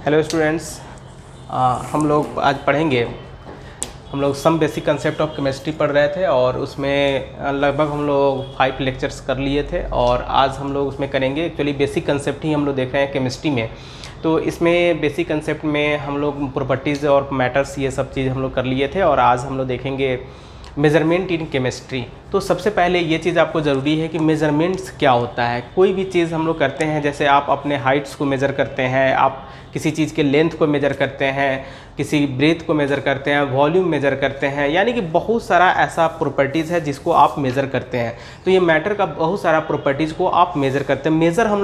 Hello students, हम लोग आज पढ़ेंगे। हम लोग some basic concept of chemistry पढ़ रहे थे और उसमें लगभग हम लोग 5 लेक्चर्स कर लिए थे और आज हम लोग उसमें करेंगे। एक्चुअली बेसिक कंसेप्ट ही हम लोग देख रहे हैं केमिस्ट्री में। तो इसमें बेसिक कंसेप्ट में हम लोग प्रॉपर्टीज़ और मैटर्स ये सब चीज़ हम लोग कर लिए थे और आज हम लोग देखेंगे मेज़रमेंट इन केमिस्ट्री। तो सबसे पहले ये चीज़ आपको ज़रूरी है कि मेज़रमेंट्स क्या होता है। कोई भी चीज़ हम लोग करते हैं, जैसे आप अपने हाइट्स को मेज़र करते हैं, आप किसी चीज़ के लेंथ को मेज़र करते हैं, किसी ब्रेथ को मेज़र करते हैं, वॉल्यूम मेज़र करते हैं, यानी कि बहुत सारा ऐसा प्रॉपर्टीज़ है जिसको आप मेज़र करते हैं। तो ये मैटर का बहुत सारा प्रॉपर्टीज़ को आप मेज़र करते हैं।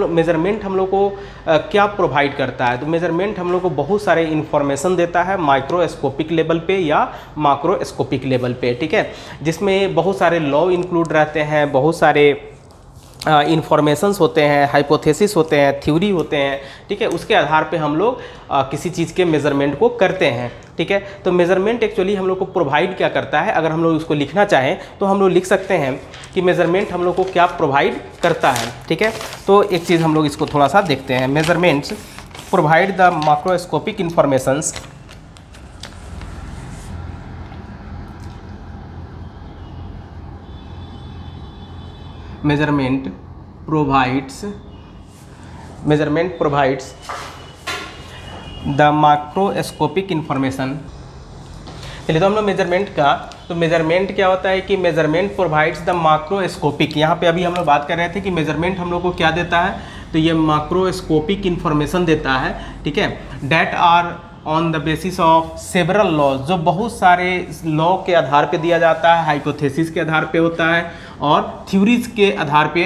मेज़रमेंट हम लोग को क्या प्रोवाइड करता है? तो मेज़रमेंट हम लोग को बहुत सारे इन्फॉर्मेशन देता है माइक्रोस्कोपिक लेवल पे या माक्रोस्कोपिक लेवल पे, ठीक है, जिसमें बहुत सारे लॉ इंक्लूड रहते हैं, बहुत सारे इन्फॉर्मेशंस होते हैं, हाइपोथेसिस होते हैं, थ्योरी होते हैं, ठीक है। उसके आधार पे हम लोग किसी चीज़ के मेज़रमेंट को करते हैं, ठीक है। तो मेज़रमेंट एक्चुअली हम लोग को प्रोवाइड क्या करता है? अगर हम लोग उसको लिखना चाहें तो हम लोग लिख सकते हैं कि मेज़रमेंट हम लोग को क्या प्रोवाइड करता है, ठीक है। तो एक चीज़ हम लोग इसको थोड़ा सा देखते हैं। Measurements provide the macroscopic informations measurement provides the macroscopic information। चलिए तो हम लोग मेजरमेंट का, तो मेजरमेंट क्या होता है कि मेजरमेंट प्रोवाइड्स द माक्रोस्कोपिक। यहाँ पे अभी हम लोग बात कर रहे थे कि मेजरमेंट हम लोग को क्या देता है, तो ये माक्रोस्कोपिक इन्फॉर्मेशन देता है, ठीक है। That are on the basis of several laws, जो बहुत सारे लॉ के आधार पे दिया जाता है, हाइपोथेसिस के आधार पे होता है और थ्योरीज के आधार पे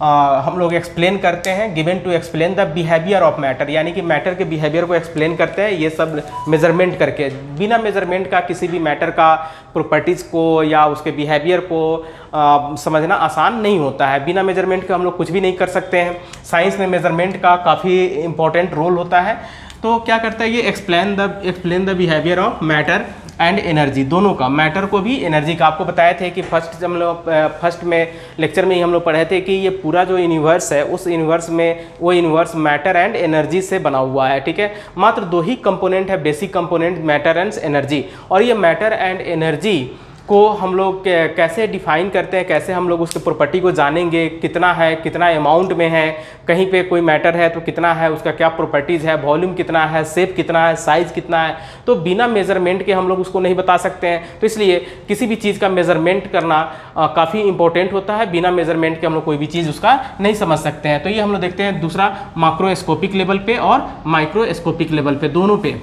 हम लोग एक्सप्लेन करते हैं। Given to explain the behaviour of matter, यानी कि मैटर के बिहेवियर को एक्सप्लेन करते हैं, ये सब मेजरमेंट करके। बिना मेजरमेंट का किसी भी मैटर का प्रॉपर्टीज़ को या उसके बिहेवियर को समझना आसान नहीं होता है। बिना मेजरमेंट का हम लोग कुछ भी नहीं कर सकते हैं। साइंस में मेजरमेंट का काफ़ी इंपॉर्टेंट रोल होता है। तो क्या करता है ये? Explain the behaviour of matter and energy, दोनों का, मैटर को भी एनर्जी का। आपको बताए थे कि फर्स्ट में लेक्चर में ही हम लोग पढ़े थे कि ये पूरा जो यूनिवर्स है, उस यूनिवर्स में वो यूनिवर्स मैटर एंड एनर्जी से बना हुआ है, ठीक है। मात्र 2 ही कंपोनेंट है, basic component, matter and energy. और ये मैटर एंड एनर्जी को हम लोग कैसे डिफाइन करते हैं, कैसे हम लोग उसके प्रॉपर्टी को जानेंगे, कितना है, कितना अमाउंट में है, कहीं पे कोई मैटर है तो कितना है, उसका क्या प्रॉपर्टीज़ है, वॉल्यूम कितना है, शेप कितना है, साइज़ कितना है। तो बिना मेजरमेंट के हम लोग उसको नहीं बता सकते हैं। तो इसलिए किसी भी चीज़ का मेजरमेंट करना काफ़ी इंपॉर्टेंट होता है। बिना मेजरमेंट के हम लोग कोई भी चीज़ उसका नहीं समझ सकते हैं। तो ये हम लोग देखते हैं दूसरा, माक्रोस्कोपिक लेवल पे और माइक्रोस्कोपिक लेवल पे, दोनों पे,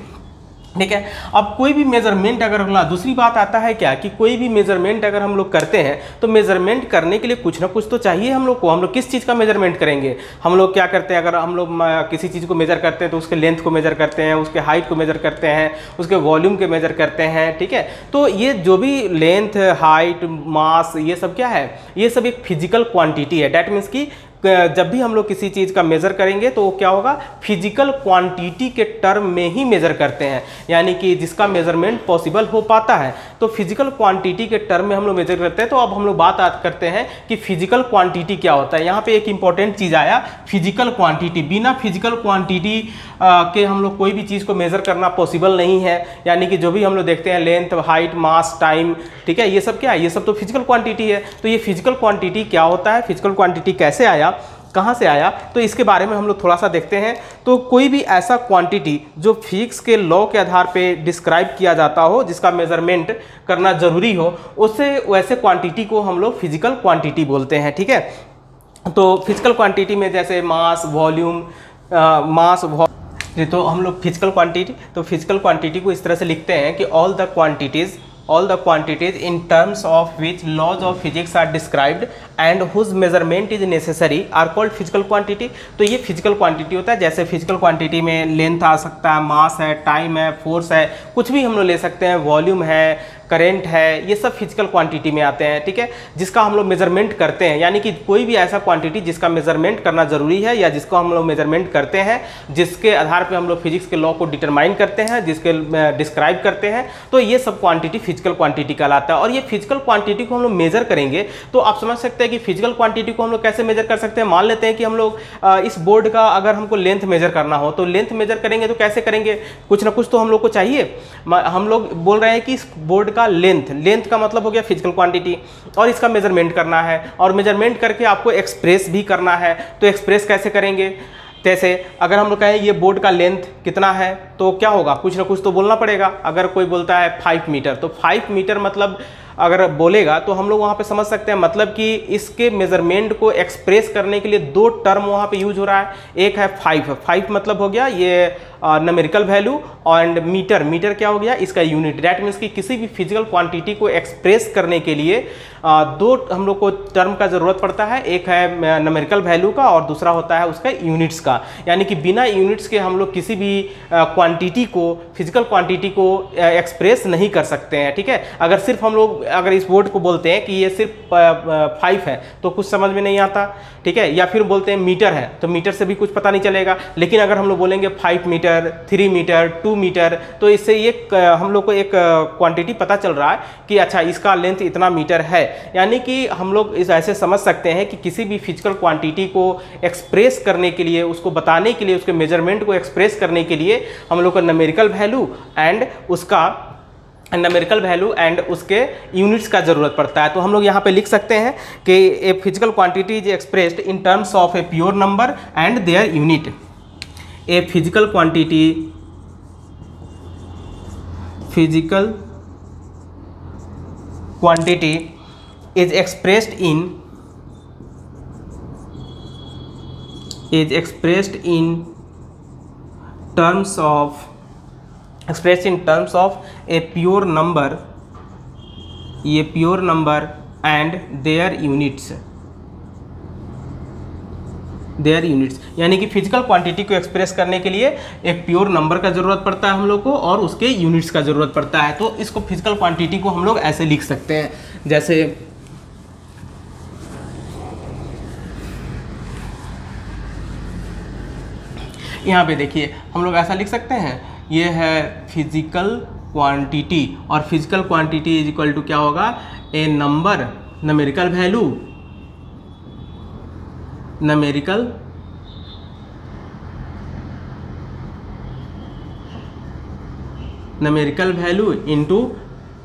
ठीक है। अब कोई भी मेजरमेंट अगर हम, दूसरी बात आता है क्या कि कोई भी मेजरमेंट अगर हम लोग करते हैं तो मेजरमेंट करने के लिए कुछ ना कुछ तो चाहिए हम लोग को। हम लोग किस चीज़ का मेजरमेंट करेंगे? हम लोग क्या करते हैं, अगर हम लोग किसी चीज़ को मेजर करते हैं तो उसके लेंथ को मेजर करते हैं, उसके हाइट को मेजर करते हैं, उसके वॉल्यूम के मेजर करते हैं, ठीक है। तो ये जो भी लेंथ, हाइट, मास, ये सब क्या है? ये सब एक फिजिकल क्वांटिटी है। डैट मीन्स कि जब भी हम लोग किसी चीज़ का मेज़र करेंगे तो क्या होगा? फिजिकल क्वांटिटी के टर्म में ही मेज़र करते हैं, यानी कि जिसका मेज़रमेंट पॉसिबल हो पाता है। तो फिजिकल क्वांटिटी के टर्म में हम लोग मेज़र करते हैं। तो अब हम लोग बात करते हैं कि फिजिकल क्वांटिटी क्या होता है। यहाँ पे एक इंपॉर्टेंट चीज़ आया, फिजिकल क्वांटिटी। बिना फिजिकल क्वांटिटी के हम लोग कोई भी चीज़ को मेज़र करना पॉसिबल नहीं है। यानी कि जो भी हम लोग देखते हैं, लेंथ, हाइट, मास, टाइम, ठीक है, ये सब क्या है? ये सब तो फिजिकल क्वांटिटी है। तो ये फिजिकल क्वांटिटी क्या होता है, फिजिकल क्वांटिटी कैसे आया, कहाँ से आया, तो इसके बारे में हम लोग थोड़ा सा देखते हैं। तो कोई भी ऐसा क्वांटिटी जो फिजिक्स के लॉ के आधार पे डिस्क्राइब किया जाता हो, जिसका मेजरमेंट करना जरूरी हो, उससे वैसे क्वांटिटी को हम लोग फिजिकल क्वांटिटी बोलते हैं, ठीक है। तो फिजिकल क्वांटिटी में जैसे मास, वॉल्यूम, तो हम लोग फिजिकल क्वांटिटी को इस तरह से लिखते हैं कि all the quantities in terms of which laws of physics are described and whose measurement is necessary are called physical quantity। तो ये फिजिकल क्वांटिटी होता है। जैसे फिजिकल क्वांटिटी में लेंथ आ सकता है, मास है, टाइम है, फोर्स है, कुछ भी हम लोग ले सकते हैं, वॉल्यूम है, करेंट है, ये सब फिजिकल क्वांटिटी में आते हैं, ठीक है, जिसका हम लोग मेजरमेंट करते हैं। यानी कि कोई भी ऐसा क्वांटिटी जिसका मेजरमेंट करना जरूरी है या जिसको हम लोग मेजरमेंट करते हैं, जिसके आधार पे हम लोग फिजिक्स के लॉ को डिटरमाइन करते हैं, जिसके डिस्क्राइब करते हैं, तो ये सब क्वांटिटी फिजिकल क्वांटिटी कहलाता है। और ये फिजिकल क्वांटिटी को हम लोग मेजर करेंगे तो आप समझ सकते हैं कि फिजिकल क्वांटिटी को हम लोग कैसे मेजर कर सकते हैं। मान लेते हैं कि हम लोग इस बोर्ड का अगर हमको लेंथ मेजर करना हो तो लेंथ मेजर करेंगे तो कैसे करेंगे, कुछ ना कुछ तो हम लोग को चाहिए। हम लोग बोल रहे हैं कि इस बोर्ड का लेंथ का मतलब हो गया फिजिकल क्वांटिटी, और इसका मेजरमेंट करना है, और मेजरमेंट करके आपको एक्सप्रेस भी करना है। तो एक्सप्रेस कैसे करेंगे, जैसे अगर हम लोग कहें ये बोर्ड का लेंथ कितना है तो क्या होगा, कुछ ना कुछ तो बोलना पड़ेगा। अगर कोई बोलता है 5 मीटर, तो 5 मीटर मतलब अगर बोलेगा तो हम लोग वहाँ पे समझ सकते हैं मतलब कि इसके मेजरमेंट को एक्सप्रेस करने के लिए दो टर्म वहाँ पे यूज हो रहा है। एक है 5 मतलब हो गया ये न्यूमेरिकल वैल्यू, एंड मीटर क्या हो गया, इसका यूनिट। दैट मीन्स कि किसी भी फिजिकल क्वांटिटी को एक्सप्रेस करने के लिए दो हम लोग को टर्म का ज़रूरत पड़ता है। एक है न्यूमेरिकल वैल्यू का और दूसरा होता है उसका यूनिट्स का। यानी कि बिना यूनिट्स के हम लोग किसी भी क्वांटिटी को, फिजिकल क्वांटिटी को एक्सप्रेस नहीं कर सकते हैं, ठीक है। अगर सिर्फ हम लोग अगर इस बोर्ड को बोलते हैं कि ये सिर्फ 5 है तो कुछ समझ में नहीं आता, ठीक है, या फिर बोलते हैं मीटर है तो मीटर से भी कुछ पता नहीं चलेगा। लेकिन अगर हम लोग बोलेंगे 5 मीटर, 3 मीटर, 2 मीटर, तो इससे ये हम लोग को एक क्वांटिटी पता चल रहा है कि अच्छा इसका लेंथ इतना मीटर है। यानी कि हम लोग इस ऐसे समझ सकते हैं कि किसी भी फिजिकल क्वांटिटी को एक्सप्रेस करने के लिए, उसको बताने के लिए, उसके मेजरमेंट को एक्सप्रेस करने के लिए हम लोग को न्यूमेरिकल वैल्यू एंड उसके यूनिट्स का ज़रूरत पड़ता है। तो हम लोग यहाँ पे लिख सकते हैं कि a physical quantity is expressed in terms of a pure number and their unit. ए फिजिकल क्वांटिटी is expressed in terms of a pure number, ये pure number and their units. यानी कि फिजिकल क्वांटिटी को एक्सप्रेस करने के लिए एक प्योर नंबर का ज़रूरत पड़ता है हम लोग को, और उसके यूनिट्स का ज़रूरत पड़ता है। तो इसको फिजिकल क्वांटिटी को हम लोग ऐसे लिख सकते हैं, जैसे यहाँ पे देखिए हम लोग ऐसा लिख सकते हैं, ये है फिजिकल क्वांटिटी, और physical quantity is equal to क्या होगा, a number, numerical value into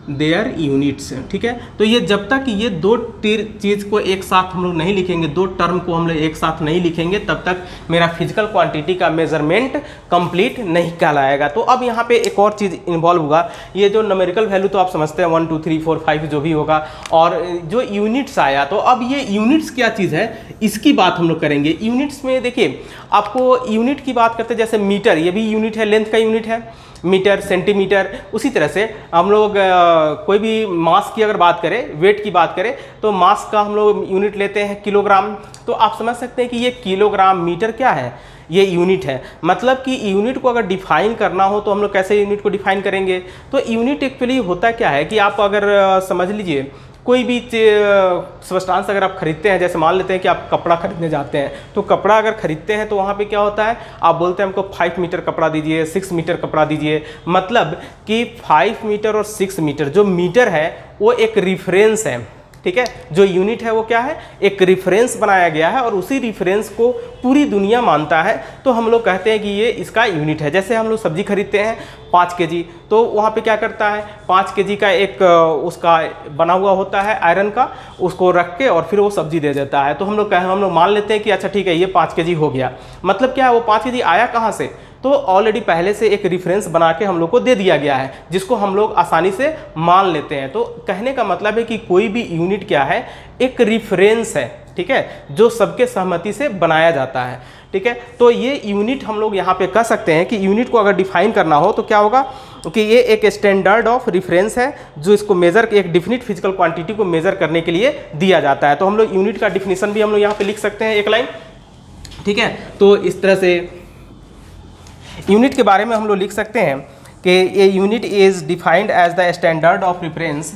their units, ठीक है। तो ये जब तक ये दो चीज़ को एक साथ हम लोग नहीं लिखेंगे, दो टर्म को हम लोग एक साथ नहीं लिखेंगे, तब तक मेरा फिजिकल क्वांटिटी का मेजरमेंट कंप्लीट नहीं कहलाएगा। तो अब यहाँ पे एक और चीज़ इन्वॉल्व होगा, ये जो न्यूमेरिकल वैल्यू तो आप समझते हैं 1 2 3 4 5 जो भी होगा, और जो यूनिट्स आया, तो अब ये यूनिट्स क्या चीज़ है इसकी बात हम लोग करेंगे। यूनिट्स में देखिए आपको यूनिट की बात करते हैं, जैसे मीटर, ये भी यूनिट है, लेंथ का यूनिट है मीटर, सेंटीमीटर। उसी तरह से हम लोग कोई भी मास की अगर बात करें, वेट की बात करें, तो मास का हम लोग यूनिट लेते हैं किलोग्राम। तो आप समझ सकते हैं कि ये किलोग्राम, मीटर क्या है, ये यूनिट है। मतलब कि यूनिट को अगर डिफाइन करना हो तो हम लोग कैसे यूनिट को डिफाइन करेंगे। तो यूनिट एक्चुअली होता क्या है कि आप अगर समझ लीजिए कोई भी सब्सटेंस अगर आप खरीदते हैं, जैसे मान लेते हैं कि आप कपड़ा खरीदने जाते हैं, तो कपड़ा अगर खरीदते हैं तो वहाँ पे क्या होता है, आप बोलते हैं हमको 5 मीटर कपड़ा दीजिए, 6 मीटर कपड़ा दीजिए। मतलब कि 5 मीटर और 6 मीटर, जो मीटर है वो एक रिफरेंस है, ठीक है। जो यूनिट है वो क्या है, एक रिफरेंस बनाया गया है, और उसी रिफरेंस को पूरी दुनिया मानता है। तो हम लोग कहते हैं कि ये इसका यूनिट है। जैसे हम लोग सब्जी खरीदते हैं 5 केजी, तो वहाँ पे क्या करता है, 5 केजी का एक उसका बना हुआ होता है आयरन का, उसको रख के और फिर वो सब्जी दे देता है। तो हम लोग मान लेते हैं कि अच्छा ठीक है ये 5 केजी हो गया। मतलब क्या है, वो 5 केजी आया कहाँ से, तो ऑलरेडी पहले से एक रेफरेंस बना के हम लोग को दे दिया गया है, जिसको हम लोग आसानी से मान लेते हैं। तो कहने का मतलब है कि कोई भी यूनिट क्या है, एक रेफरेंस है, ठीक है, जो सबके सहमति से बनाया जाता है, ठीक है। तो ये यूनिट हम लोग यहाँ पे कह सकते हैं कि यूनिट को अगर डिफाइन करना हो तो क्या होगा कि ये एक स्टैंडर्ड ऑफ रेफरेंस है, जो इसको मेजर, एक डिफिनिट फिजिकल क्वांटिटी को मेजर करने के लिए दिया जाता है। तो हम लोग यूनिट का डिफिनीशन भी हम लोग यहाँ पे लिख सकते हैं एक लाइन, ठीक है। तो इस तरह से यूनिट के बारे में हम लोग लिख सकते हैं कि a unit is defined as the standard of reference,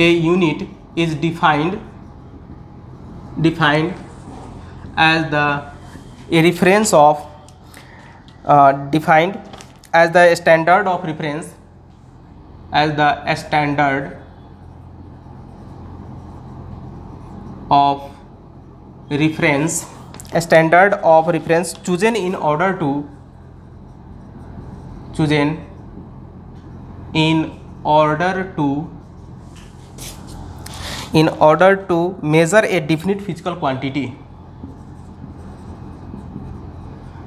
a unit is defined as a reference of defined as the standard of reference, as the standard of reference, standard of reference chosen in order to measure a definite physical quantity,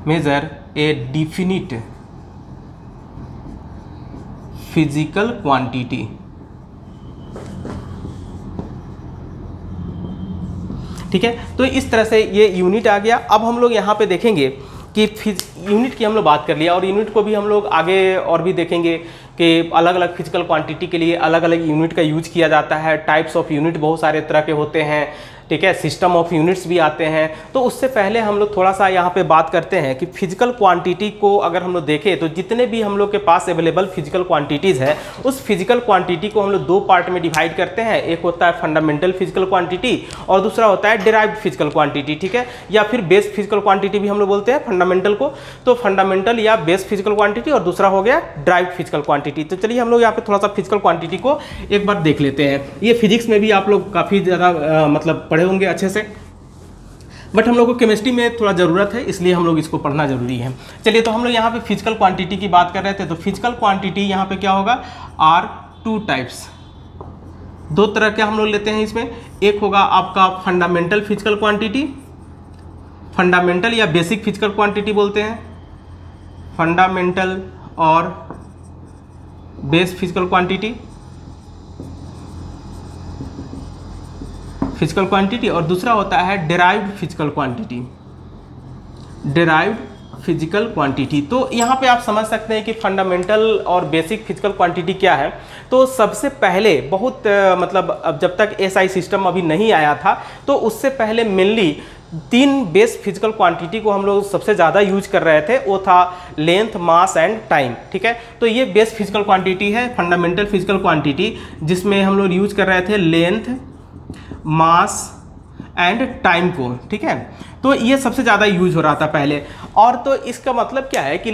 measure a definite physical quantity। ठीक है, तो इस तरह से ये unit आ गया। अब हम लोग यहाँ पे देखेंगे कि यूनिट की हम लोग बात कर लिया, और यूनिट को भी हम लोग आगे और भी देखेंगे कि अलग अलग फिजिकल क्वांटिटी के लिए अलग अलग यूनिट का यूज किया जाता है। टाइप्स ऑफ यूनिट बहुत सारे तरह के होते हैं, ठीक है, सिस्टम ऑफ यूनिट्स भी आते हैं। तो उससे पहले हम लोग थोड़ा सा यहाँ पे बात करते हैं कि फिजिकल क्वांटिटी को अगर हम लोग देखें तो जितने भी हम लोग के पास अवेलेबल फिजिकल क्वांटिटीज़ है, उस फिजिकल क्वांटिटी को हम लोग दो पार्ट में डिवाइड करते हैं। एक होता है फंडामेंटल फिजिकल क्वांटिटी और दूसरा होता है डिराइव्ड फिजिकल क्वांटिटी, ठीक है, या फिर बेस फिजिकल क्वांटिटी भी हम लोग बोलते हैं फंडामेंटल को। तो फंडामेंटल या बेस फिजिकल क्वांटिटी और दूसरा हो गया डिराइव्ड फिजिकल क्वांटिटी। तो चलिए हम लोग यहाँ पे थोड़ा सा फिजिकल क्वांटिटी को एक बार देख लेते हैं। ये फिजिक्स में भी आप लोग काफ़ी ज़्यादा मतलब पढ़े होंगे अच्छे से, बट हम लोग को केमिस्ट्री में थोड़ा ज़रूरत है, इसलिए हम लोग इसको पढ़ना जरूरी है। चलिए, तो हम लोग यहाँ पे फिजिकल क्वांटिटी की बात कर रहे थे। तो फिजिकल क्वांटिटी यहाँ पे क्या होगा, आर टू टाइप्स, दो तरह के हम लोग लेते हैं इसमें। एक होगा आपका फंडामेंटल फिजिकल क्वांटिटी, फंडामेंटल या बेसिक फिजिकल क्वांटिटी बोलते हैं, फंडामेंटल और base physical quantity, physical quantity. और दूसरा होता है derived physical quantity, derived physical quantity. तो यहाँ पे आप समझ सकते हैं कि फंडामेंटल और बेसिक फिजिकल क्वांटिटी क्या है। तो सबसे पहले बहुत मतलब अब जब तक एसआई सिस्टम अभी नहीं आया था, तो उससे पहले मेनली तीन बेस फिजिकल क्वांटिटी को हम लोग सबसे ज़्यादा यूज कर रहे थे। वो था लेंथ, मास एंड टाइम, ठीक है। तो ये बेस फिजिकल क्वांटिटी है, फंडामेंटल फिजिकल क्वांटिटी, जिसमें हम लोग यूज कर रहे थे लेंथ, मास एंड टाइम को, ठीक है। तो ये सबसे ज़्यादा यूज हो रहा था पहले। और तो इसका मतलब क्या है कि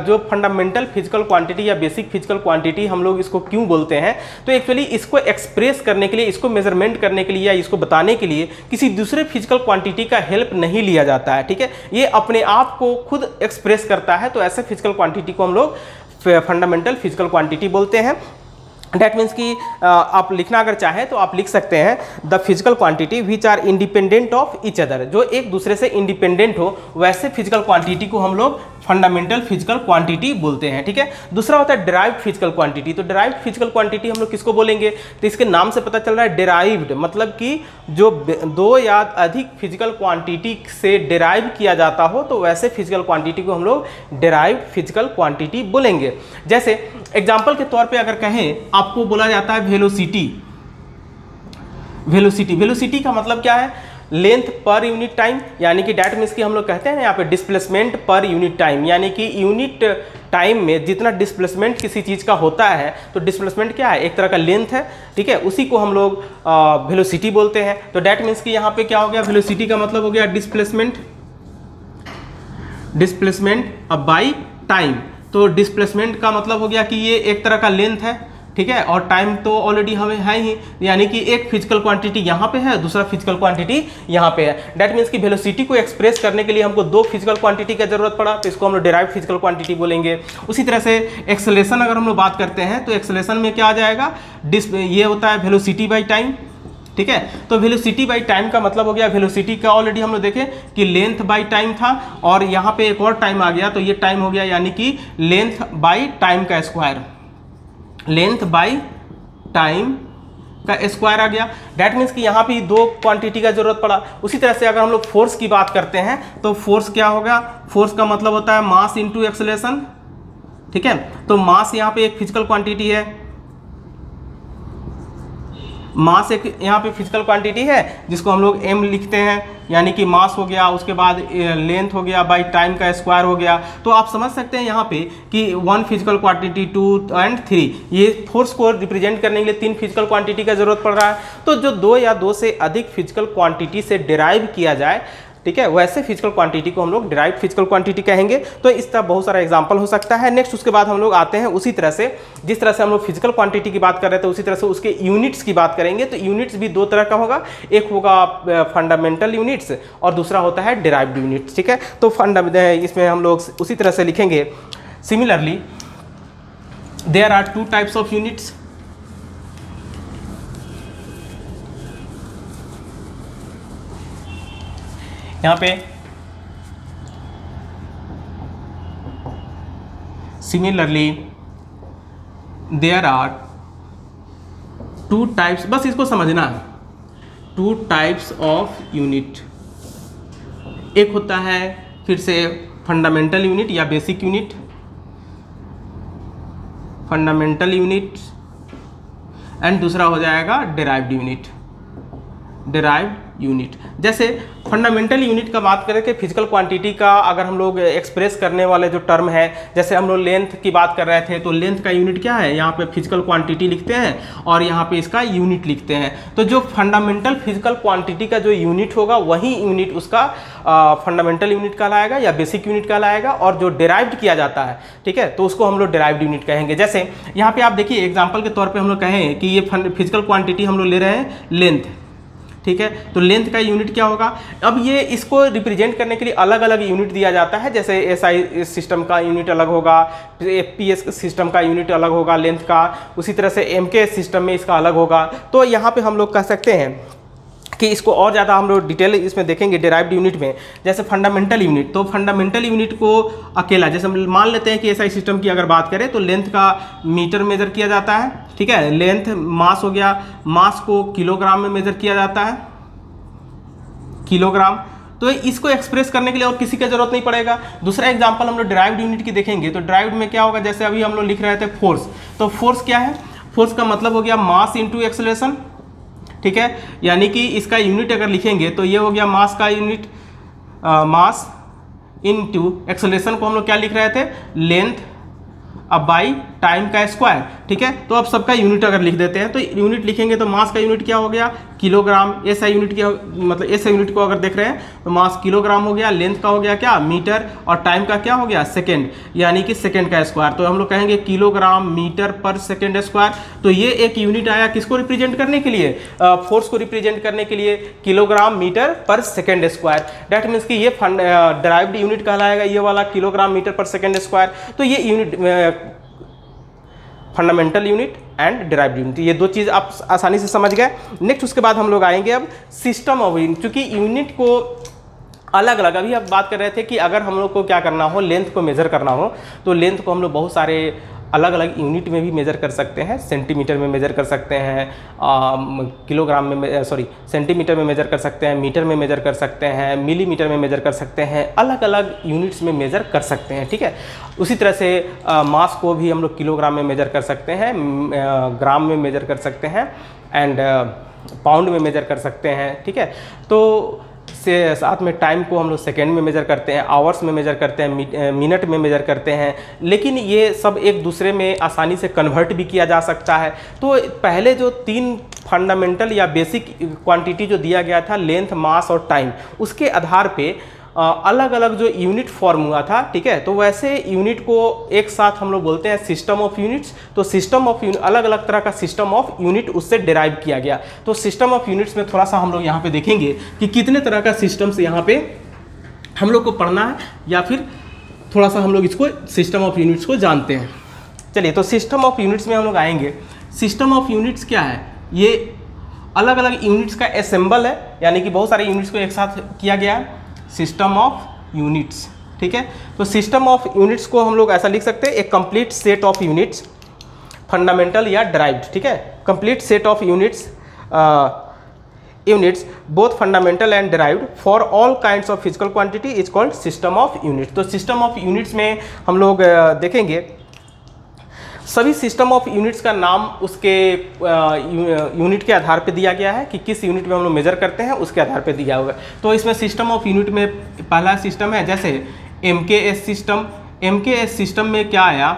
जो फंडामेंटल फिजिकल क्वांटिटी या बेसिक फिजिकल क्वांटिटी हम लोग इसको क्यों बोलते हैं, तो एक्चुअली इसको एक्सप्रेस करने के लिए, इसको मेजरमेंट करने के लिए या इसको बताने के लिए किसी दूसरे फिजिकल क्वांटिटी का हेल्प नहीं लिया जाता है, ठीक है। ये अपने आप को खुद एक्सप्रेस करता है। तो ऐसे फिजिकल क्वांटिटी को हम लोग फंडामेंटल फिजिकल क्वांटिटी बोलते हैं। डैट मीन्स कि आप लिखना अगर चाहें तो आप लिख सकते हैं the physical quantity which are independent of each other, जो एक दूसरे से इंडिपेंडेंट हो, वैसे फिजिकल क्वांटिटी को हम लोग फंडामेंटल फिजिकल क्वांटिटी बोलते हैं, ठीक है। दूसरा होता है डिराइव्ड फिजिकल क्वांटिटी। तो डिराइव्ड फिजिकल क्वांटिटी हम लोग किसको बोलेंगे, तो इसके नाम से पता चल रहा है डिराइव्ड, मतलब कि जो दो या अधिक फिजिकल क्वांटिटी से डिराइव किया जाता हो, तो वैसे फिजिकल क्वांटिटी को हम लोग डिराइव्ड फिजिकल क्वांटिटी बोलेंगे। जैसे एग्जाम्पल के तौर पे अगर कहें, आपको बोला जाता है वेलोसिटी। वेलोसिटी, वेलोसिटी का मतलब क्या है, लेंथ पर यूनिट टाइम, यानी कि डैट मीन्स कि हम लोग कहते हैं ना यहाँ पे डिस्प्लेसमेंट पर यूनिट टाइम, यानी कि यूनिट टाइम में जितना डिस्प्लेसमेंट किसी चीज़ का होता है, तो डिस्प्लेसमेंट क्या है, एक तरह का लेंथ है, ठीक है, उसी को हम लोग वेलोसिटी बोलते हैं। तो डैट मीन्स कि यहाँ पे क्या हो गया, वेलोसिटी का मतलब हो गया डिस्प्लेसमेंट, डिस्प्लेसमेंट बाय टाइम। तो डिस्प्लेसमेंट का मतलब हो गया कि ये एक तरह का लेंथ है, ठीक है, और टाइम तो ऑलरेडी हमें है ही, यानी कि एक फिजिकल क्वांटिटी यहाँ पे है, दूसरा फिजिकल क्वांटिटी यहाँ पे है। डैट मीन्स कि वेलोसिटी को एक्सप्रेस करने के लिए हमको दो फिजिकल क्वांटिटी की जरूरत पड़ा, तो इसको हम लोग डिराइव्ड फिजिकल क्वांटिटी बोलेंगे। उसी तरह से एक्सेलरेशन अगर हम लोग बात करते हैं, तो एक्सेलरेशन में क्या आ जाएगा, ये होता है वेलोसिटी बाई टाइम, ठीक है। तो वेलोसिटी बाई टाइम का मतलब हो गया, वेलोसिटी का ऑलरेडी हम लोग देखें कि लेंथ बाई टाइम था, और यहाँ पे एक और टाइम आ गया, तो ये टाइम हो गया यानी कि लेंथ बाई टाइम का स्क्वायर, लेंथ बाई टाइम का स्क्वायर आ गया। डैट मीन्स कि यहाँ पे दो क्वांटिटी का जरूरत पड़ा। उसी तरह से अगर हम लोग फोर्स की बात करते हैं, तो फोर्स क्या होगा, फोर्स का मतलब होता है मास इंटू एक्सेलरेशन, ठीक है। तो मास यहाँ पे एक फिजिकल क्वांटिटी है, मास एक यहाँ पे फिजिकल क्वांटिटी है जिसको हम लोग m लिखते हैं, यानी कि मास हो गया, उसके बाद लेंथ हो गया बाई टाइम का स्क्वायर हो गया। तो आप समझ सकते हैं यहाँ पे कि 1 फिजिकल क्वांटिटी, 2 एंड 3, ये फोर्स को रिप्रेजेंट करने के लिए 3 फिजिकल क्वांटिटी का जरूरत पड़ रहा है। तो जो 2 या 2 से अधिक फिजिकल क्वांटिटी से डिराइव किया जाए, ठीक है, वैसे फिजिकल क्वांटिटी को हम लोग डिराइव्ड फिजिकल क्वांटिटी कहेंगे। तो इस तरह बहुत सारा एग्जांपल हो सकता है। नेक्स्ट उसके बाद हम लोग आते हैं उसी तरह से, जिस तरह से हम लोग फिजिकल क्वांटिटी की बात कर रहे थे उसी तरह से उसके यूनिट्स की बात करेंगे। तो यूनिट्स भी 2 तरह का होगा, एक होगा फंडामेंटल यूनिट्स और दूसरा होता है डिराइव्ड यूनिट्स, ठीक है। तो इसमें हम लोग उसी तरह से लिखेंगे, similarly there are 2 types of units. यहाँ पे सिमिलरली देयर आर 2 टाइप्स, बस इसको समझना है, 2 टाइप्स ऑफ यूनिट। एक होता है फिर से फंडामेंटल यूनिट या basic unit, fundamental unit, and दूसरा हो जाएगा डिराइव्ड यूनिट, डिराइव्ड यूनिट। जैसे फंडामेंटल यूनिट का बात करें कि फिजिकल क्वांटिटी का अगर हम लोग एक्सप्रेस करने वाले जो टर्म है, जैसे हम लोग लेंथ की बात कर रहे थे, तो लेंथ का यूनिट क्या है, यहाँ पे फिजिकल क्वांटिटी लिखते हैं और यहाँ पे इसका यूनिट लिखते हैं। तो जो फंडामेंटल फिजिकल क्वांटिटी का जो यूनिट होगा वही यूनिट उसका फंडामेंटल यूनिट कहलाएगा या बेसिक यूनिट कहलाएगा, और जो डिराइव्ड किया जाता है, ठीक है, तो उसको हम लोग डिराइव्ड यूनिट कहेंगे। जैसे यहाँ पे आप देखिए एग्जाम्पल के तौर पर हम लोग कहें कि ये फिजिकल क्वांटिटी हम लोग ले रहे हैं लेंथ, ठीक है, तो लेंथ का यूनिट क्या होगा। अब ये इसको रिप्रेजेंट करने के लिए अलग अलग यूनिट दिया जाता है, जैसे एसआई सिस्टम का यूनिट अलग होगा, एफपीएस सिस्टम का यूनिट अलग होगा लेंथ का, उसी तरह से एमकेएस सिस्टम में इसका अलग होगा। तो यहाँ पे हम लोग कह सकते हैं कि इसको और ज़्यादा हम लोग डिटेल इसमें देखेंगे डिराइव्ड यूनिट में। जैसे फंडामेंटल यूनिट, तो फंडामेंटल यूनिट को अकेला, जैसे हम मान लेते हैं कि एसआई सिस्टम की अगर बात करें तो लेंथ का मीटर मेजर किया जाता है, ठीक है, लेंथ मास हो गया, मास को किलोग्राम में मेजर किया जाता है, किलोग्राम। तो इसको एक्सप्रेस करने के लिए और किसी की जरूरत नहीं पड़ेगा। दूसरा एग्जांपल हम लोग डिराइव्ड यूनिट की देखेंगे, तो डिराइव्ड में क्या होगा, जैसे अभी हम लोग लिख रहे थे फोर्स, तो फोर्स क्या है, फोर्स का मतलब हो गया मास इंटू एक्सेलरेशन, ठीक है, यानी कि इसका यूनिट अगर लिखेंगे तो ये हो गया मास का यूनिट, मास इंटू एक्सेलरेशन को हम लोग क्या लिख रहे थे, लेंथ अब बाई टाइम का स्क्वायर, ठीक है। तो अब सबका यूनिट अगर लिख देते हैं, तो यूनिट लिखेंगे तो मास का यूनिट क्या हो गया, किलोग्राम। एसआई यूनिट क्या, मतलब एसआई यूनिट को अगर देख रहे हैं तो मास किलोग्राम हो गया, लेंथ का हो गया क्या, मीटर, और टाइम का क्या हो गया, सेकेंड, यानी कि सेकेंड का स्क्वायर। तो हम लोग कहेंगे किलोग्राम मीटर पर सेकेंड स्क्वायर। तो ये एक यूनिट आया किसको रिप्रेजेंट करने के लिए, फोर्स को रिप्रेजेंट करने के लिए, किलोग्राम मीटर पर सेकेंड स्क्वायर। डैट मीन्स कि ये डिराइव्ड यूनिट कहलाएगा ये वाला, किलोग्राम मीटर पर सेकेंड स्क्वायर। तो ये unit fundamental unit and derived unit, ये 2 चीज़ आप आसानी से समझ गए। नेक्स्ट उसके बाद हम लोग आएंगे अब सिस्टम ऑफ यूनिट, क्योंकि यूनिट को अलग अलग, अभी आप बात कर रहे थे कि अगर हम लोग को क्या करना हो, लेंथ को मेज़र करना हो, तो लेंथ को हम लोग बहुत सारे अलग अलग यूनिट में भी मेज़र कर सकते हैं। सेंटीमीटर में मेज़र कर सकते हैं, किलोग्राम में, सॉरी सेंटीमीटर में मेज़र कर सकते हैं, मीटर में मेज़र कर सकते हैं, मिलीमीटर में मेज़र कर सकते हैं, अलग अलग यूनिट्स में मेज़र कर सकते हैं, ठीक है। उसी तरह से मास को भी हम लोग किलोग्राम में मेज़र कर सकते हैं, ग्राम में मेज़र कर सकते हैं, एंड पाउंड में मेज़र कर सकते हैं, ठीक है। तो से साथ में टाइम को हम लोग सेकेंड में मेज़र करते हैं, आवर्स में मेज़र करते हैं, मिनट में मेज़र करते हैं, लेकिन ये सब एक दूसरे में आसानी से कन्वर्ट भी किया जा सकता है। तो पहले जो 3 फंडामेंटल या बेसिक क्वांटिटी जो दिया गया था, लेंथ, मास और टाइम, उसके आधार पे अलग अलग जो यूनिट फॉर्म हुआ था, ठीक है। तो वैसे यूनिट को एक साथ हम लोग बोलते हैं सिस्टम ऑफ यूनिट्स। तो सिस्टम ऑफ यूनिट, अलग अलग तरह का सिस्टम ऑफ यूनिट उससे डिराइव किया गया। तो सिस्टम ऑफ यूनिट्स में थोड़ा सा हम लोग यहाँ पे देखेंगे कि कितने तरह का सिस्टम्स यहाँ पे हम लोग को पढ़ना है, या फिर थोड़ा सा हम लोग इसको सिस्टम ऑफ यूनिट्स को जानते हैं। चलिए, तो सिस्टम ऑफ यूनिट्स में हम लोग आएंगे। सिस्टम ऑफ यूनिट्स क्या है, ये अलग अलग यूनिट्स का असेंबल है, यानी कि बहुत सारे यूनिट्स को एक साथ किया गया है, सिस्टम ऑफ यूनिट्स, ठीक है। तो सिस्टम ऑफ यूनिट्स को हम लोग ऐसा लिख सकते हैं, एक complete set of units, fundamental या डिराइव्ड, ठीक है, complete set of units, units both fundamental and derived for all kinds of physical quantity is called system of units. तो सिस्टम ऑफ यूनिट्स में हम लोग देखेंगे सभी सिस्टम ऑफ यूनिट्स का नाम उसके यूनिट के आधार पे दिया गया है कि किस यूनिट में हम लोग मेजर करते हैं उसके आधार पे दिया होगा। तो इसमें सिस्टम ऑफ यूनिट में पहला सिस्टम है जैसे MKS सिस्टम। MKS सिस्टम में क्या आया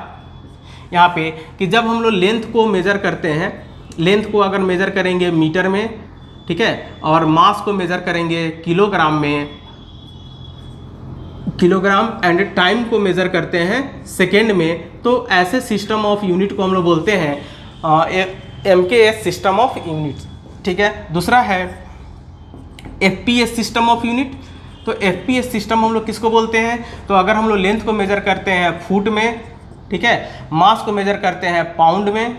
यहाँ पे कि जब हम लोग लेंथ को मेज़र करते हैं, लेंथ को अगर मेज़र करेंगे मीटर में, ठीक है, और मास को मेज़र करेंगे किलोग्राम में, किलोग्राम, एंड टाइम को मेज़र करते हैं सेकेंड में, तो ऐसे सिस्टम ऑफ यूनिट को हम लोग बोलते हैं MKS सिस्टम ऑफ यूनिट, ठीक है। दूसरा है FPS सिस्टम ऑफ यूनिट। तो FPS सिस्टम हम लोग किसको बोलते हैं, तो अगर हम लोग लेंथ को मेज़र करते हैं फुट में, ठीक है, मास को मेज़र करते हैं पाउंड में,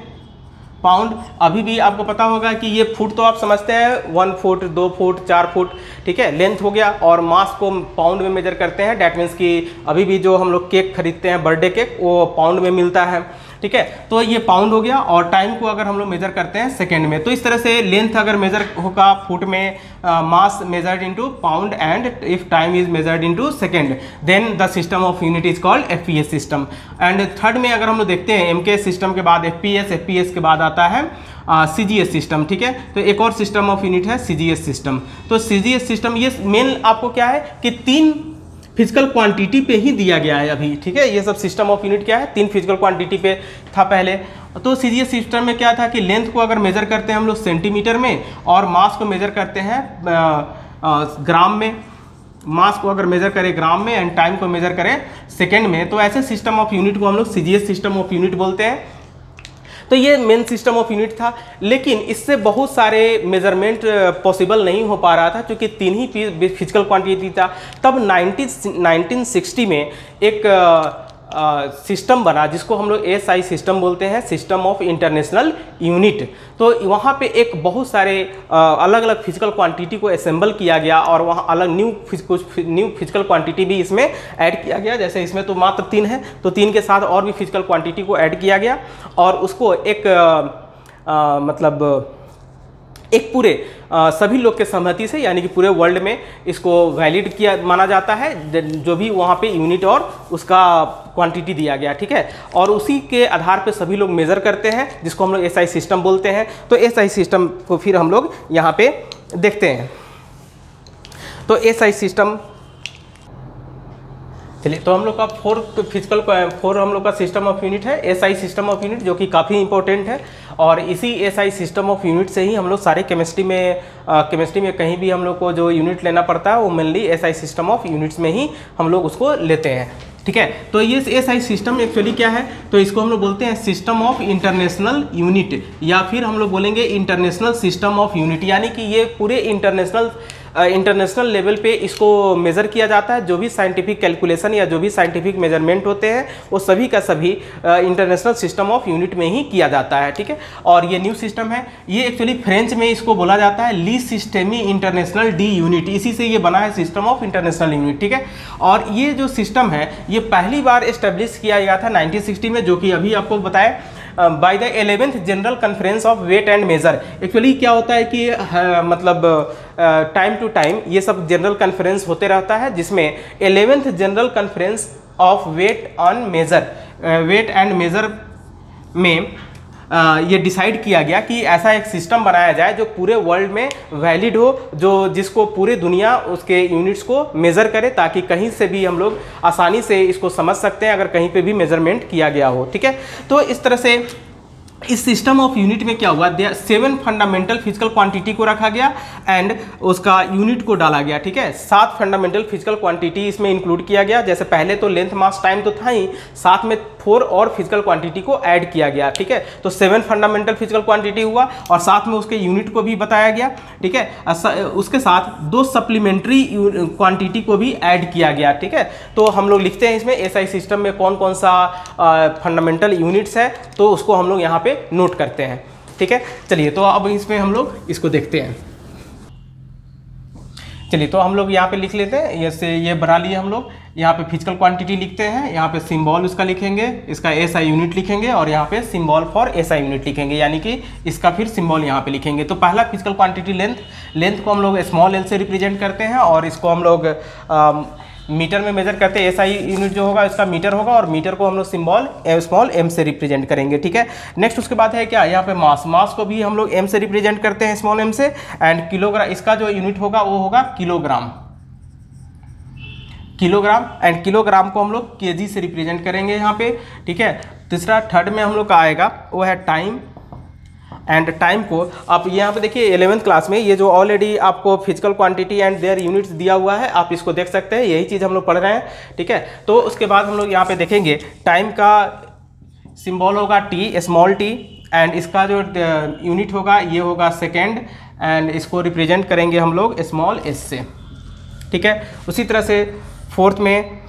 पाउंड, अभी भी आपको पता होगा कि ये फुट तो आप समझते हैं 1 फुट 2 फुट 4 फुट, ठीक है, लेंथ हो गया, और मास को पाउंड में मेजर करते हैं। डैट मीन्स कि अभी भी जो हम लोग केक खरीदते हैं बर्थडे केक वो पाउंड में मिलता है, ठीक है, तो ये पाउंड हो गया। और टाइम को अगर हम लोग मेजर करते हैं सेकेंड में, तो इस तरह से लेंथ अगर मेजर होगा फुट में, mass measured into pound, and if time is measured into second, then the system of unit is called FPS system. And third में अगर हम लोग देखते हैं MKS सिस्टम के बाद FPS के बाद आता है CGS सिस्टम, ठीक है। तो एक और सिस्टम ऑफ यूनिट है CGS सिस्टम। तो CGS सिस्टम ये मेन आपको क्या है कि 3 फिजिकल क्वांटिटी पे ही दिया गया है अभी, ठीक है। ये सब सिस्टम ऑफ यूनिट क्या है, 3 फिजिकल क्वांटिटी पे था पहले। तो CGS सिस्टम में क्या था कि लेंथ को अगर मेजर करते हैं हम लोग सेंटीमीटर में, और मास को मेजर करते हैं ग्राम में, मास को अगर मेजर करें ग्राम में, एंड टाइम को मेजर करें सेकेंड में, तो ऐसे सिस्टम ऑफ यूनिट को हम लोग CGS सिस्टम ऑफ यूनिट बोलते हैं। तो ये मेन सिस्टम ऑफ यूनिट था, लेकिन इससे बहुत सारे मेजरमेंट पॉसिबल नहीं हो पा रहा था क्योंकि 3 ही फिजिकल क्वांटिटी था। तब 1960 में एक सिस्टम बना जिसको हम लोग SI सिस्टम बोलते हैं, सिस्टम ऑफ इंटरनेशनल यूनिट। तो वहाँ पे एक बहुत सारे अलग अलग फिजिकल क्वांटिटी को असेंबल किया गया, और वहाँ अलग न्यू फिजिकल क्वांटिटी भी इसमें ऐड किया गया। जैसे इसमें तो मात्र 3 है, तो 3 के साथ और भी फिजिकल क्वांटिटी को ऐड किया गया, और उसको एक मतलब एक पूरे सभी लोग के सहमति से, यानी कि पूरे वर्ल्ड में इसको वैलिड किया माना जाता है, जो भी वहाँ पे यूनिट और उसका क्वांटिटी दिया गया, ठीक है। और उसी के आधार पे सभी लोग मेज़र करते हैं, जिसको हम लोग SI सिस्टम बोलते हैं। तो SI सिस्टम को फिर हम लोग यहाँ पे देखते हैं। तो SI सिस्टम, चलिए, तो हम लोग का 4 हम लोग का सिस्टम ऑफ यूनिट है SI सिस्टम ऑफ यूनिट, जो कि काफ़ी इंपॉर्टेंट है। और इसी SI सिस्टम ऑफ यूनिट से ही हम लोग सारे केमिस्ट्री में कहीं भी हम लोग को जो यूनिट लेना पड़ता है वो mainly SI system of units में ही हम लोग उसको लेते हैं, ठीक है। तो ये SI सिस्टम एक्चुअली क्या है, तो इसको हम लोग बोलते हैं सिस्टम ऑफ इंटरनेशनल यूनिट, या फिर हम लोग बोलेंगे इंटरनेशनल सिस्टम ऑफ यूनिट। यानी कि ये पूरे इंटरनेशनल लेवल पे इसको मेज़र किया जाता है। जो भी साइंटिफिक कैलकुलेशन या जो भी साइंटिफिक मेजरमेंट होते हैं वो सभी का सभी इंटरनेशनल सिस्टम ऑफ यूनिट में ही किया जाता है, ठीक है। और ये न्यू सिस्टम है, ये एक्चुअली फ्रेंच में इसको बोला जाता है ली सिस्टेमी इंटरनेशनल डी यूनिट, इसी से ये बना है सिस्टम ऑफ इंटरनेशनल यूनिट, ठीक है। और ये जो सिस्टम है ये पहली बार एस्टेब्लिश किया गया था 1960 में, जो कि अभी आपको बताया by the 11th general conference of weight and measure. Actually क्या होता है कि मतलब टाइम टू टाइम ये सब जनरल कॉन्फ्रेंस होते रहता है, जिसमें 11th general conference of weight and measure में ये डिसाइड किया गया कि ऐसा एक सिस्टम बनाया जाए जो पूरे वर्ल्ड में वैलिड हो, जिसको पूरे दुनिया उसके यूनिट्स को मेज़र करे, ताकि कहीं से भी हम लोग आसानी से इसको समझ सकते हैं अगर कहीं पे भी मेजरमेंट किया गया हो, ठीक है। तो इस तरह से इस सिस्टम ऑफ यूनिट में क्या हुआ, 7 फंडामेंटल फिजिकल क्वांटिटी को रखा गया एंड उसका यूनिट को डाला गया, ठीक है। 7 फंडामेंटल फिजिकल क्वांटिटी इसमें इंक्लूड किया गया। जैसे पहले तो लेंथ मास टाइम तो था ही, साथ में 4 और फिजिकल क्वांटिटी को ऐड किया गया, ठीक है। तो 7 फंडामेंटल फिजिकल क्वांटिटी हुआ, और साथ में उसके यूनिट को भी बताया गया, ठीक है। उसके साथ 2 सप्लीमेंट्री क्वांटिटी को भी ऐड किया गया, ठीक है। तो हम लोग लिखते हैं इसमें SI सिस्टम में कौन कौन सा फंडामेंटल यूनिट्स है, तो उसको हम लोग यहाँ पे नोट करते हैं, ठीक है। चलिए, तो अब इसमें हम लोग इसको देखते हैं। चलिए, तो हम लोग यहाँ पे लिख लेते हैं, ये बना लिए हम लोग। यहाँ पे फिजिकल क्वांटिटी लिखते हैं, यहाँ पे सिंबल उसका लिखेंगे, इसका SI यूनिट लिखेंगे, और यहाँ पे सिंबल फॉर SI यूनिट लिखेंगे, यानी कि इसका फिर सिंबल यहाँ पे लिखेंगे। तो पहला फिजिकल क्वांटिटी लेंथ को हम लोग स्मॉल l से रिप्रेजेंट करते हैं, और इसको हम लोग मीटर में मेजर करते हैं, एसआई यूनिट जो होगा इसका मीटर होगा, और मीटर को हम लोग सिंबल स्मॉल एम से रिप्रेजेंट करेंगे, ठीक है। नेक्स्ट उसके बाद है क्या, यहाँ पे मास को भी हम लोग एम से रिप्रेजेंट करते हैं, स्मॉल एम से। एंड किलोग्राम, इसका जो यूनिट होगा वो होगा किलोग्राम, एंड किलोग्राम को हम लोग केजी से रिप्रेजेंट करेंगे यहाँ पे, ठीक है। तीसरा थर्ड में हम लोग का आएगा वो है टाइम, एंड टाइम को आप यहाँ पे देखिए 11th क्लास में ये जो ऑलरेडी आपको physical quantity and their units दिया हुआ है, आप इसको देख सकते हैं, यही चीज़ हम लोग पढ़ रहे हैं, ठीक है। तो उसके बाद हम लोग यहाँ पे देखेंगे टाइम का सिंबल होगा टी, स्मॉल टी, एंड इसका जो यूनिट होगा ये होगा सेकेंड, एंड इसको रिप्रेजेंट करेंगे हम लोग स्मॉल एस से, ठीक है। उसी तरह से फोर्थ में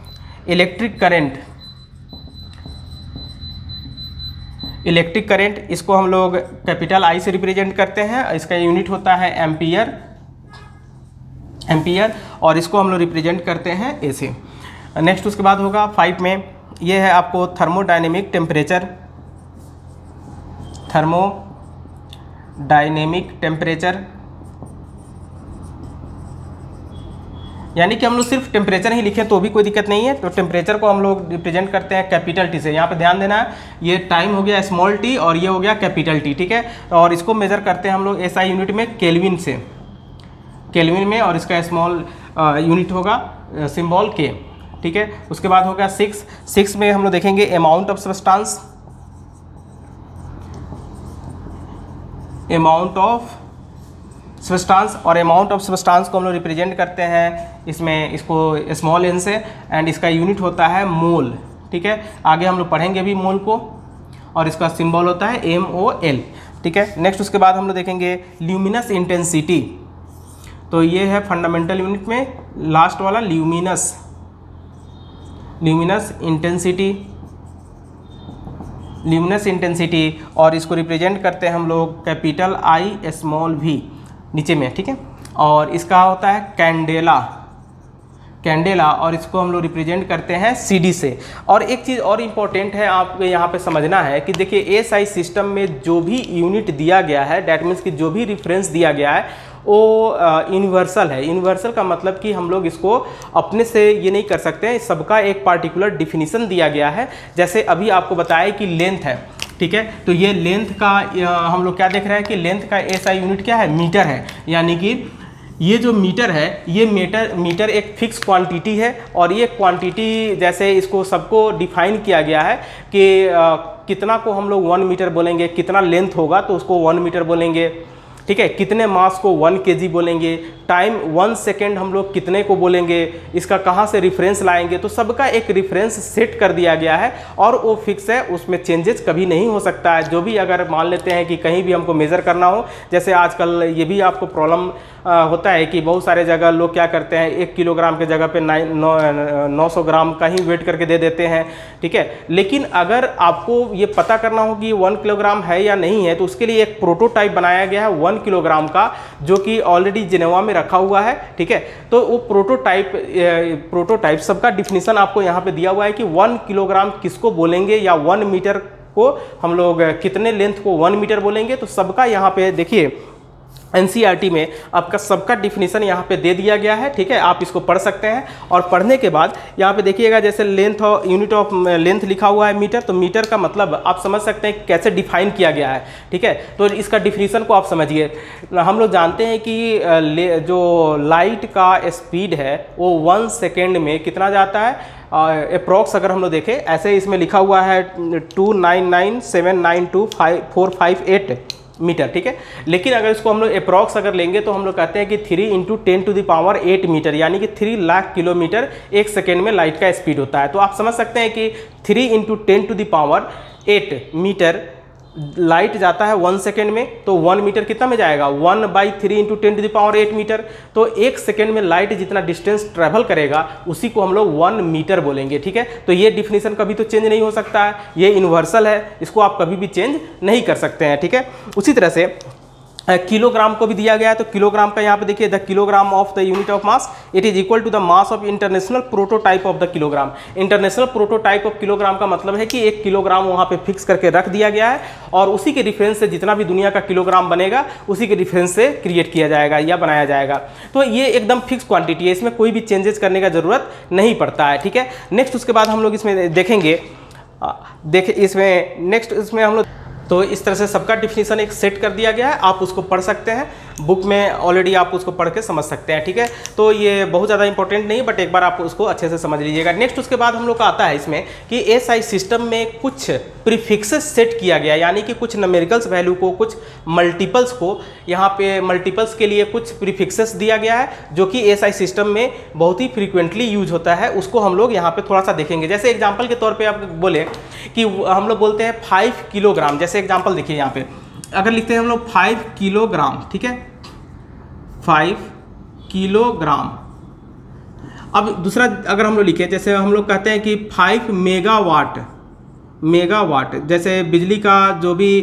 इलेक्ट्रिक करंट, इसको हम लोग कैपिटल आई से रिप्रेजेंट करते हैं, इसका यूनिट होता है एम्पियर, और इसको हम लोग रिप्रेजेंट करते हैं ए से। नेक्स्ट उसके बाद होगा 5 में, ये है आपको थर्मोडायनेमिक टेम्परेचर, यानी कि हम लोग सिर्फ टेम्परेचर ही लिखें तो भी कोई दिक्कत नहीं है। तो टेम्परेचर को हम लोग रिप्रेजेंट करते हैं कैपिटल टी से। यहाँ पे ध्यान देना है, ये टाइम हो गया स्मॉल टी और ये हो गया कैपिटल टी, ठीक है। और इसको मेजर करते हैं हम लोग एसआई यूनिट में केल्विन में, और इसका स्मॉल यूनिट होगा सिंबल के, ठीक है। उसके बाद होगा 6 में हम लोग देखेंगे अमाउंट ऑफ सब्सटेंस, और अमाउंट ऑफ सब्सटेंस को हम लोग रिप्रेजेंट करते हैं इसमें, इसको स्मॉल एन से, एंड इसका यूनिट होता है मोल, ठीक है। आगे हम लोग पढ़ेंगे भी मोल को, और इसका सिंबल होता है MOL, ठीक है। नेक्स्ट उसके बाद हम लोग देखेंगे ल्यूमिनस इंटेंसिटी, तो ये है फंडामेंटल यूनिट में लास्ट वाला ल्यूमिनस इंटेंसिटी, और इसको रिप्रेजेंट करते हैं हम लोग कैपिटल आई स्मॉल भी नीचे में, ठीक है। और इसका होता है कैंडेला, और इसको हम लोग रिप्रेजेंट करते हैं CD से। और एक चीज़ और इम्पोर्टेंट है आपको यहाँ पे समझना है कि देखिए SI सिस्टम में जो भी यूनिट दिया गया है, डैट मीन्स कि जो भी रेफरेंस दिया गया है वो यूनिवर्सल है। यूनिवर्सल का मतलब कि हम लोग इसको अपने से ये नहीं कर सकते हैं, सबका एक पार्टिकुलर डिफिनीसन दिया गया है। जैसे अभी आपको बताया कि लेंथ है, ठीक है, तो ये लेंथ का हम लोग क्या देख रहे हैं कि लेंथ का SI यूनिट क्या है, मीटर है। यानी कि ये जो मीटर है, ये मीटर एक फिक्स क्वांटिटी है, और ये क्वांटिटी जैसे इसको सबको डिफाइन किया गया है कि कितना को हम लोग 1 मीटर बोलेंगे, कितना लेंथ होगा तो उसको 1 मीटर बोलेंगे, ठीक है। कितने मास को 1 kg बोलेंगे, टाइम 1 सेकेंड हम लोग कितने को बोलेंगे, इसका कहाँ से रेफरेंस लाएंगे, तो सबका एक रेफरेंस सेट कर दिया गया है, और वो फिक्स है, उसमें चेंजेस कभी नहीं हो सकता है। जो भी अगर मान लेते हैं कि कहीं भी हमको मेज़र करना हो, जैसे आजकल ये भी आपको प्रॉब्लम होता है कि बहुत सारे जगह लोग क्या करते हैं 1 किलोग्राम के जगह पे 900 ग्राम का ही वेट करके दे देते हैं, ठीक है। लेकिन अगर आपको ये पता करना हो कि 1 किलोग्राम है या नहीं है, तो उसके लिए एक प्रोटोटाइप बनाया गया है 1 किलोग्राम का, जो कि ऑलरेडी जिनेवा में रखा हुआ है, ठीक है। तो वो प्रोटोटाइप सबका डिफिनीसन आपको यहाँ पे दिया हुआ है कि 1 किलोग्राम किसको बोलेंगे, या 1 मीटर को हम लोग कितने लेंथ को 1 मीटर बोलेंगे। तो सबका यहाँ पे देखिए NCERT में आपका सबका डिफिनीसन यहाँ पे दे दिया गया है, ठीक है। आप इसको पढ़ सकते हैं, और पढ़ने के बाद यहाँ पे देखिएगा जैसे लेंथ और यूनिट ऑफ लेंथ लिखा हुआ है मीटर, तो मीटर का मतलब आप समझ सकते हैं कैसे डिफाइन किया गया है, ठीक है। तो इसका डिफिनीसन को आप समझिए। हम लोग जानते हैं कि जो लाइट का स्पीड है वो 1 सेकेंड में कितना जाता है, अप्रॉक्स अगर हम लोग देखें, ऐसे इसमें लिखा हुआ है 299792458 मीटर, ठीक है। लेकिन अगर इसको हम लोग अप्रॉक्स अगर लेंगे तो हम लोग कहते हैं कि 3 × 10⁸ मीटर, यानी कि 3 लाख किलोमीटर 1 सेकेंड में लाइट का स्पीड होता है। तो आप समझ सकते हैं कि 3 × 10⁸ मीटर लाइट जाता है 1 सेकेंड में, तो 1 मीटर कितना में जाएगा, 1/3 × 10⁸ मीटर। तो 1 सेकेंड में लाइट जितना डिस्टेंस ट्रैवल करेगा उसी को हम लोग 1 मीटर बोलेंगे, ठीक है। तो ये डिफिनीसन कभी तो चेंज नहीं हो सकता है, ये यूनिवर्सल है, इसको आप कभी भी चेंज नहीं कर सकते हैं, ठीक है। उसी तरह से किलोग्राम को भी दिया गया है, तो किलोग्राम का यहाँ पे देखिए, the kilogram of the unit of mass it is equal to the mass of international prototype of the kilogram. International prototype of kilogram का मतलब है कि 1 किलोग्राम वहाँ पे फिक्स करके रख दिया गया है और उसी के रेफरेंस से जितना भी दुनिया का किलोग्राम बनेगा उसी के रेफरेंस से क्रिएट किया जाएगा या बनाया जाएगा। तो ये एकदम फिक्स क्वांटिटी है, इसमें कोई भी चेंजेस करने का जरूरत नहीं पड़ता है, ठीक है। नेक्स्ट उसके बाद हम लोग इसमें देखेंगे, इसमें हम लोग, तो इस तरह से सबका डिफिनीशन एक सेट कर दिया गया है, आप उसको पढ़ सकते हैं, बुक में ऑलरेडी आप उसको पढ़ के समझ सकते हैं, ठीक है। तो ये बहुत ज़्यादा इंपॉर्टेंट नहीं, बट एक बार आप उसको अच्छे से समझ लीजिएगा। नेक्स्ट उसके बाद हम लोग का आता है इसमें कि एसआई सिस्टम में कुछ प्रीफिक्सेस सेट किया गया, यानी कि कुछ न्यूमेरिकल्स वैल्यू को, कुछ मल्टीपल्स को, यहाँ पे मल्टीपल्स के लिए कुछ प्रीफिक्सेस दिया गया है जो कि एसआई सिस्टम में बहुत ही फ्रीक्वेंटली यूज होता है, उसको हम लोग यहाँ पे थोड़ा सा देखेंगे। जैसे एग्जाम्पल के तौर पर आप बोले कि हम लोग बोलते हैं 5 किलोग्राम, जैसे एग्जाम्पल देखिए यहाँ पे अगर लिखते हैं हम लोग 5 किलोग्राम, ठीक है, 5 किलोग्राम। अब दूसरा अगर हम लोग लिखें, जैसे हम लोग कहते हैं कि 5 मेगावाट, जैसे बिजली का जो भी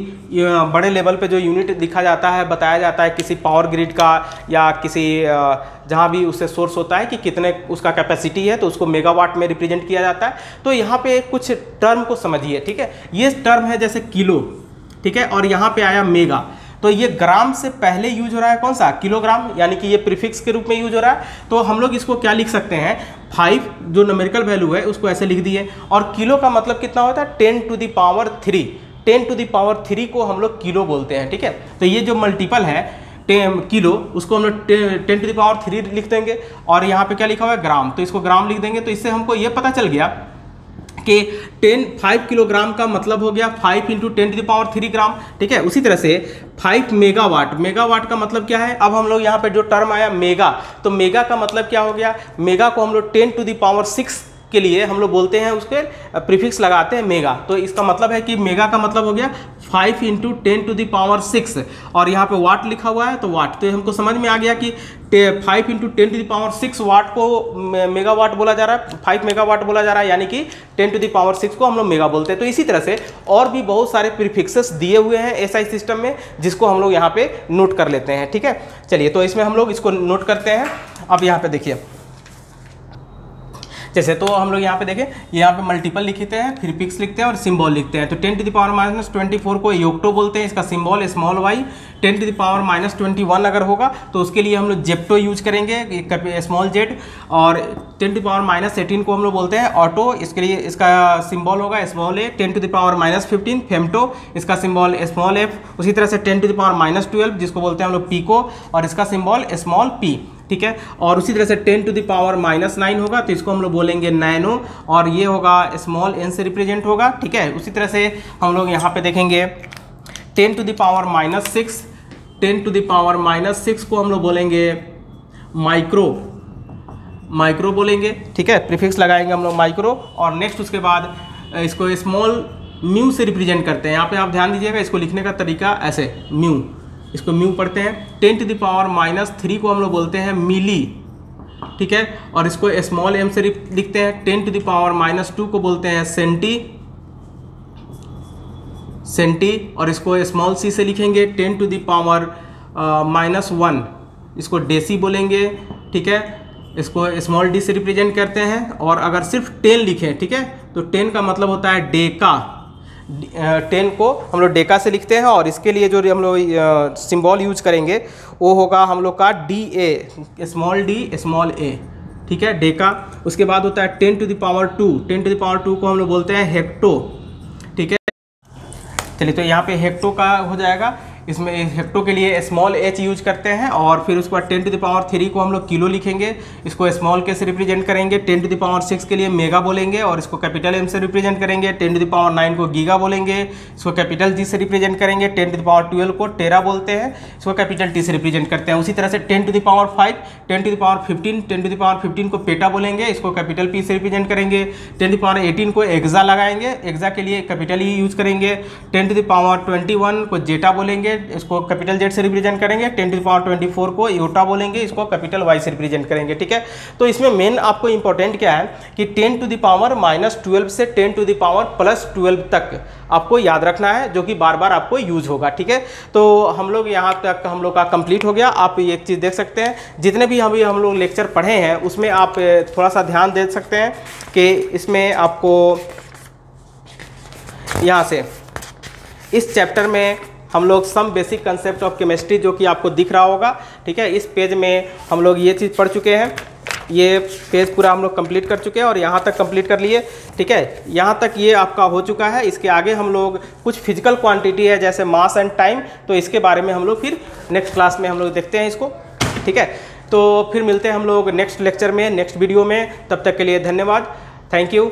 बड़े लेवल पे जो यूनिट लिखा जाता है, बताया जाता है किसी पावर ग्रिड का या किसी जहाँ भी उससे सोर्स होता है कि कितने उसका कैपेसिटी है, तो उसको मेगावाट में रिप्रेजेंट किया जाता है। तो यहाँ पे कुछ टर्म को समझिए, ठीक है। ये टर्म है जैसे किलो, ठीक है, और यहाँ पे आया मेगा, तो ये ग्राम से पहले यूज हो रहा है कौन सा, किलोग्राम, यानी कि ये प्रीफिक्स के रूप में यूज हो रहा है। तो हम लोग इसको क्या लिख सकते हैं, 5 जो न्यूमेरिकल वैल्यू है उसको ऐसे लिख दिए, और किलो का मतलब कितना होता है 10 to the power 3, 10 to the power 3 को हम लोग किलो बोलते हैं, ठीक है। तो ये जो मल्टीपल है किलो, उसको हम लोग 10 टू द पावर 3 लिख देंगे, और यहाँ पे क्या लिखा हुआ है ग्राम, तो इसको ग्राम लिख देंगे। तो इससे हमको ये पता चल गया कि 5 किलोग्राम का मतलब हो गया 5 इंटू 10 टू द पावर 3 ग्राम, ठीक है। उसी तरह से 5 मेगावाट का मतलब क्या है, अब हम लोग यहाँ पे जो टर्म आया मेगा, तो मेगा का मतलब क्या हो गया, मेगा को हम लोग 10 टू द पावर 6 के लिए हम लोग बोलते हैं, उसके प्रीफिक्स लगाते हैं मेगा। तो इसका मतलब है कि मेगा का मतलब हो गया 5 इंटू 10 टू द पावर 6, और यहाँ पे वाट लिखा हुआ है तो वाट, तो हमको समझ में आ गया कि 5 इंटू 10 टू द पावर 6 वाट को मेगावाट बोला जा रहा है, 5 मेगावाट बोला जा रहा है, यानी कि 10 टू द पावर 6 को हम लोग मेगा बोलते हैं। तो इसी तरह से और भी बहुत सारे प्रीफिक्सेस दिए हुए हैं एसआई सिस्टम में, जिसको हम लोग यहाँ पे नोट कर लेते हैं, ठीक है। चलिए, तो इसमें हम लोग इसको नोट करते हैं। अब यहाँ पे देखिए, जैसे तो हम लोग यहाँ पे देखें, यहाँ पे मल्टीपल लिखते हैं, फिर पिक्स लिखते हैं और सिंबल लिखते हैं। तो 10 टू द पावर माइनस 24 को योक्टो बोलते हैं, इसका symbol small y. 10 to the power minus 21 अगर होगा तो उसके लिए हम लोग जेप्टो यूज करेंगे, स्मॉल जेड। और 10 टू द पावर माइनस 18 को हम लोग बोलते हैं ऑटो, इसके लिए इसका सिंबल होगा small a. 10 to the power minus 15 femto, इसका सिंबल स्मॉल एफ। उसी तरह से 10 टू द पावर माइनस 12 जिसको बोलते हैं हम लोग पीको, और इसका सिंबल स्मॉल पी, ठीक है। और उसी तरह से 10 टू द पावर माइनस 9 होगा तो इसको हम लोग बोलेंगे नैनो, और ये होगा स्मॉल एन से रिप्रेजेंट होगा, ठीक है। उसी तरह से हम लोग यहाँ पे देखेंगे 10 to the power minus 6, 10 to the power minus 6 को हम लोग बोलेंगे माइक्रो बोलेंगे, ठीक है। प्रीफिक्स लगाएंगे हम लोग माइक्रो। और नेक्स्ट उसके बाद इसको स्मॉल म्यू से रिप्रेजेंट करते हैं। यहाँ पे आप ध्यान दीजिएगा, इसको लिखने का तरीका ऐसे, म्यू, इसको म्यू पढ़ते हैं। 10 टू द पावर माइनस 3 को हम लोग बोलते हैं मिली, ठीक है, और इसको स्मॉल एम से लिखते हैं। 10 टू द पावर माइनस 2 को बोलते हैं सेंटी, और इसको स्मॉल सी से लिखेंगे। 10 टू द पावर माइनस 1 इसको डेसी बोलेंगे, ठीक है, इसको स्मॉल डी से रिप्रेजेंट करते हैं। और अगर सिर्फ 10 लिखें, ठीक है, तो 10 का मतलब होता है डेका, 10 को हम लोग डेका से लिखते हैं। और इसके लिए जो हम लोग सिंबल यूज करेंगे वो होगा हम लोग का D A, small D small A, ठीक है, डेका। उसके बाद होता है 10 to the power 2, 10 to the power 2 को हम लोग बोलते हैं हेक्टो, ठीक है। चलिए, तो यहाँ पे हेक्टो का हो जाएगा। इसमें हेक्टो के लिए स्मॉल एच यूज करते हैं। और फिर उसके बाद 10 टू द पावर 3 को हम लोग किलो लिखेंगे, इसको स्मॉल के से रिप्रेजेंट करेंगे। 10 टू द पावर 6 के लिए मेगा बोलेंगे, और इसको कैपिटल एम से रिप्रेजेंट करेंगे। 10 टू द पावर 9 को गीगा बोलेंगे, इसको कैपिटल जी से रिप्रेजेंट करेंगे। 10 टू द पावर 12 को टेरा बोलते हैं, इसको कैपिटल टी से रिप्रेजेंट करते हैं। उसी तरह से 10 to the power 5, 10 to the power 15, 10 to the power 15 को पेटा बोलेंगे, इसको कैपिटल पी से रिप्रेजेंट करेंगे। 10 टू द पावर 18 को एक्सा लगाएंगे, एक्सा के लिए कैपिटल ई यूज करेंगे। 10 टू द पावर 21 को जेटा बोलेंगे, करेंगे, इसको कैपिटल जेड से रिप्रेजेंट करेंगे, 10⁻24 को इयोटा बोलेंगे, इसको कैपिटल वाई से रिप्रेजेंट करेंगे, ठीक है। तो इसमें मेन आपको इंपॉर्टेंट क्या है कि 10⁻⁻12 से 10⁻+12 तक आपको याद रखना है, जो कि बार बार आपको यूज होगा, ठीक है। तो हम लोग यहाँ तक हम लोग का कंप्लीट हो गया। आप एक चीज़ देख सकते हैं, जितने भी हम लोग लेक्चर पढ़े हैं उसमें आप थोड़ा सा ध्यान दे सकते हैं कि इसमें आपको यहाँ से इस चैप्टर में हम लोग some basic concept of chemistry, जो कि आपको दिख रहा होगा, ठीक है। इस पेज में हम लोग ये चीज़ पढ़ चुके हैं, ये पेज पूरा हम लोग कंप्लीट कर चुके हैं और यहाँ तक कंप्लीट कर लिए, ठीक है। यहाँ तक ये आपका हो चुका है। इसके आगे हम लोग कुछ फिजिकल क्वांटिटी है जैसे मास एंड टाइम, तो इसके बारे में हम लोग फिर नेक्स्ट क्लास में हम लोग देखते हैं इसको, ठीक है। तो फिर मिलते हैं हम लोग नेक्स्ट लेक्चर में, नेक्स्ट वीडियो में। तब तक के लिए धन्यवाद, थैंक यू।